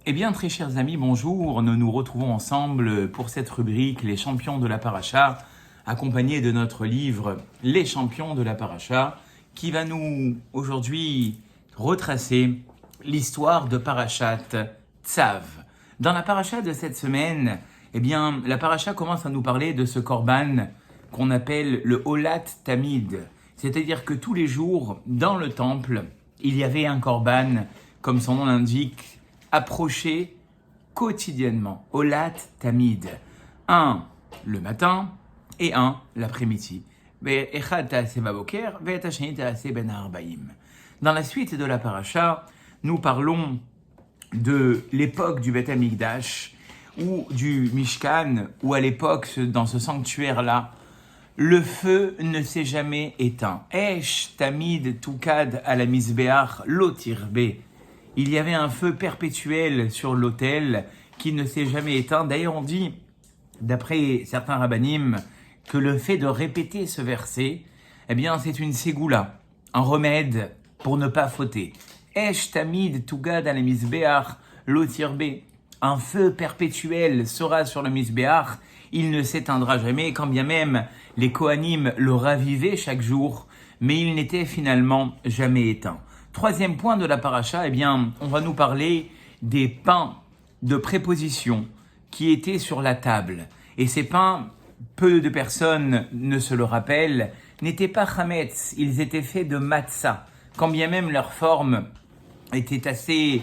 Eh bien, très chers amis, bonjour. Nous nous retrouvons ensemble pour cette rubrique Les champions de la paracha, accompagnée de notre livre Les champions de la paracha, qui va nous aujourd'hui retracer l'histoire de Parashat Tzav. Dans la paracha de cette semaine, eh bien, la paracha commence à nous parler de ce korban qu'on appelle le Olat Tamid. C'est-à-dire que tous les jours, dans le temple, il y avait un korban, comme son nom l'indique, approché quotidiennement. Olat Tamid. Un le matin et un l'après-midi. Dans la suite de la paracha, nous parlons de l'époque du Beth Amikdash ou du Mishkan, où à l'époque, dans ce sanctuaire-là, le feu ne s'est jamais éteint. Esh tamid tukad à la misbeach lotirbe. Il y avait un feu perpétuel sur l'autel qui ne s'est jamais éteint. D'ailleurs, on dit, d'après certains rabbanim, que le fait de répéter ce verset, eh bien, c'est une ségoula, un remède pour ne pas fauter. Esh tamid tukad à la misbeach lotirbe. Un feu perpétuel sera sur le misbeach. Il ne s'éteindra jamais, quand bien même les Kohanim le ravivaient chaque jour, mais il n'était finalement jamais éteint. Troisième point de la paracha, eh bien, on va nous parler des pains de préposition qui étaient sur la table. Et ces pains, peu de personnes ne se le rappellent, n'étaient pas chametz, ils étaient faits de matzah. Quand bien même leur forme était assez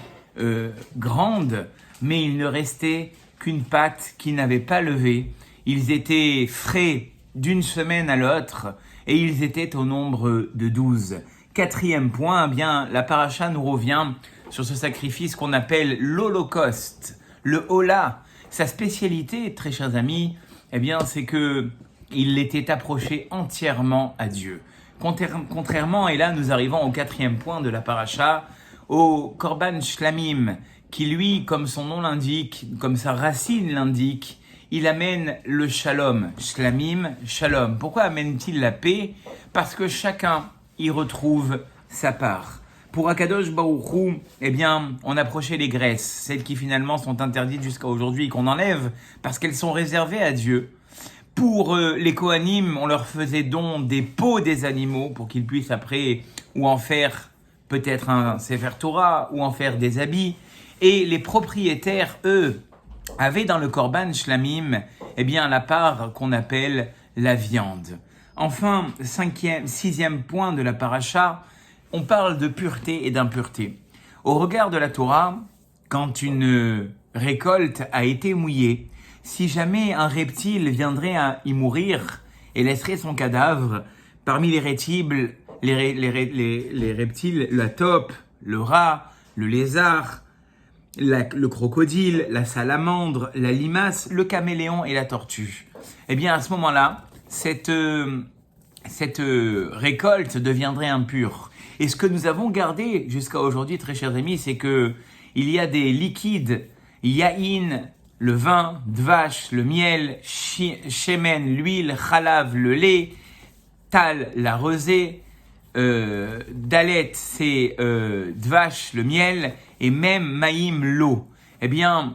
grande, mais il ne restait qu'une pâte qui n'avait pas levé. Ils étaient frais d'une semaine à l'autre et ils étaient au nombre de 12. Quatrième point, eh bien, la paracha nous revient sur ce sacrifice qu'on appelle l'Holocauste, le Hola. Sa spécialité, très chers amis, eh bien, c'est que il était approché entièrement à Dieu. Contrairement, et là nous arrivons au quatrième point de la paracha, au Korban Shlamim, qui lui, comme son nom l'indique, comme sa racine l'indique, il amène le shalom, shlamim, shalom. Pourquoi amène-t-il la paix? Parce que chacun y retrouve sa part. Pour Akadosh Baruch Hu, eh bien, on approchait les graisses, celles qui finalement sont interdites jusqu'à aujourd'hui et qu'on enlève parce qu'elles sont réservées à Dieu. Pour les Kohanim, on leur faisait don des peaux des animaux pour qu'ils puissent après ou en faire peut-être un Sefer Torah ou en faire des habits. Et les propriétaires, eux, avaient dans le Korban Shlamim, eh bien, la part qu'on appelle la viande. Enfin, sixième point de la paracha, on parle de pureté et d'impureté. Au regard de la Torah, quand une récolte a été mouillée, si jamais un reptile viendrait à y mourir et laisserait son cadavre, parmi les reptiles, les reptiles, la taupe, le rat, le lézard, le crocodile, la salamandre, la limace, le caméléon et la tortue. Eh bien, à ce moment-là, cette récolte deviendrait impure. Et ce que nous avons gardé jusqu'à aujourd'hui, très chers amis, c'est que il y a des liquides, yaïn, le vin, dvash, le miel, shemen, l'huile, chalav, le lait, tal, la rosée, dalet, c'est dvash, le miel, et même maïm, l'eau. Eh bien,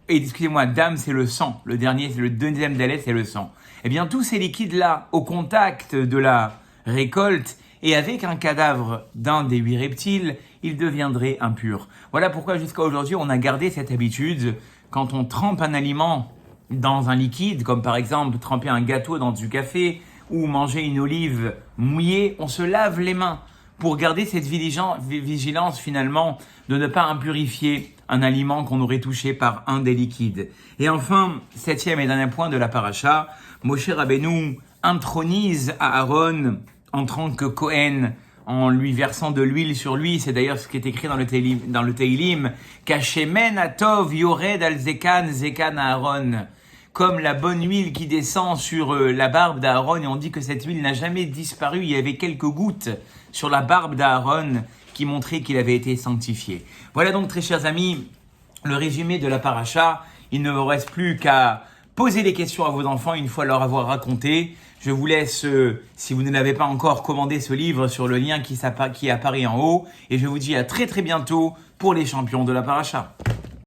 excusez-moi, dam, c'est le sang. Le deuxième dalet, c'est le sang. Eh bien, tous ces liquides-là, au contact de la récolte et avec un cadavre d'un des 8 reptiles, ils deviendraient impurs. Voilà pourquoi jusqu'à aujourd'hui, on a gardé cette habitude, quand on trempe un aliment dans un liquide, comme par exemple tremper un gâteau dans du café ou manger une olive mouillée, on se lave les mains pour garder cette vigilance finalement de ne pas impurifier un aliment qu'on aurait touché par un des liquides. Et enfin, septième et dernier point de la paracha, Moshe Rabbeinu intronise Aaron en tant que Kohen, en lui versant de l'huile sur lui. C'est d'ailleurs ce qui est écrit dans le Teilim, Kashemen atov yored al zekan Aaron. Comme la bonne huile qui descend sur la barbe d'Aaron, et on dit que cette huile n'a jamais disparu, il y avait quelques gouttes sur la barbe d'Aaron qui montraient qu'il avait été sanctifié. Voilà donc, très chers amis, le résumé de la paracha. Il ne vous reste plus qu'à poser des questions à vos enfants une fois leur avoir raconté. Je vous laisse, si vous ne l'avez pas encore, commander ce livre sur le lien qui apparaît en haut. Et je vous dis à très très bientôt pour les champions de la paracha.